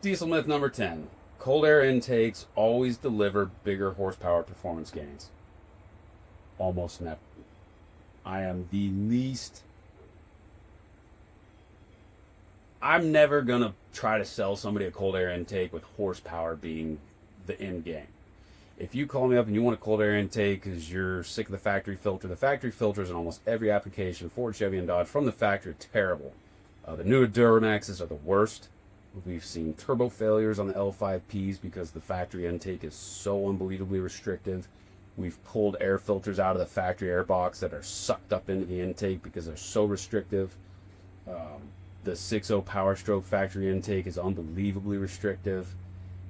Diesel myth number 10. Cold air intakes always deliver bigger horsepower performance gains. Almost never. I am the least. I'm never going to try to sell somebody a cold air intake with horsepower being the end game. If you call me up and you want a cold air intake because you're sick of the factory filters in almost every application, Ford, Chevy, and Dodge from the factory are terrible. The newer Duramaxes are the worst. We've seen turbo failures on the L5Ps because the factory intake is so unbelievably restrictive. We've pulled air filters out of the factory air box that are sucked up into the intake because they're so restrictive. The 6.0 Power Stroke factory intake is unbelievably restrictive.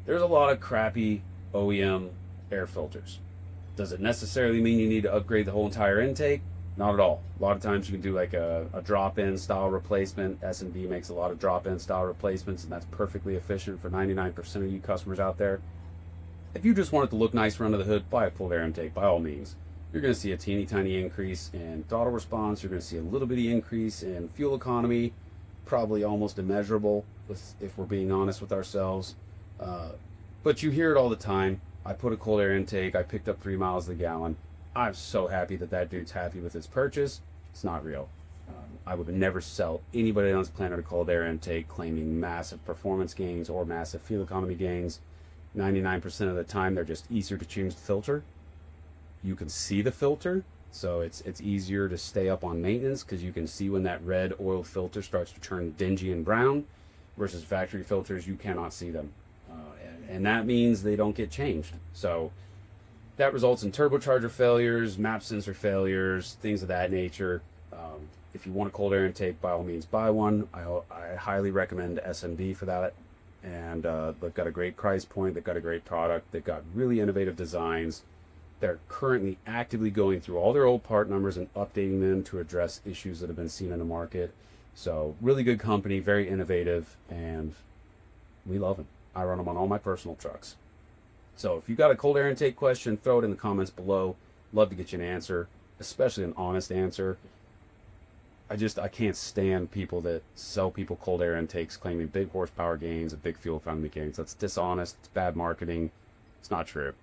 There's a lot of crappy OEM air filters. Does it necessarily mean you need to upgrade the whole entire intake? Not at all. A lot of times you can do like a drop-in style replacement. S&B makes a lot of drop-in style replacements, and that's perfectly efficient for 99% of you customers out there. If you just want it to look nicer under the hood, buy a cold air intake by all means. You're going to see a teeny tiny increase in throttle response. You're going to see a little bitty increase in fuel economy, probably almost immeasurable if we're being honest with ourselves. But you hear it all the time. I put a cold air intake. I picked up 3 miles a gallon. I'm so happy that that dude's happy with his purchase. It's not real. I would never sell anybody on this planet a cold air intake claiming massive performance gains or massive fuel economy gains. 99% of the time, they're just easier to change the filter. You can see the filter, so it's easier to stay up on maintenance because you can see when that red oil filter starts to turn dingy and brown, versus factory filters, you cannot see them. And that means they don't get changed. So that results in turbocharger failures, map sensor failures, things of that nature. If you want a cold air intake, by all means buy one. I highly recommend S&B for that. And they've got a great price point. They've got a great product. They've got really innovative designs. They're currently actively going through all their old part numbers and updating them to address issues that have been seen in the market. So really good company, very innovative, and we love them. I run them on all my personal trucks. So if you got a cold air intake question, throw it in the comments below. Love to get you an answer, especially an honest answer. I can't stand people that sell people cold air intakes claiming big horsepower gains and big fuel economy gains. That's dishonest. It's bad marketing. It's not true.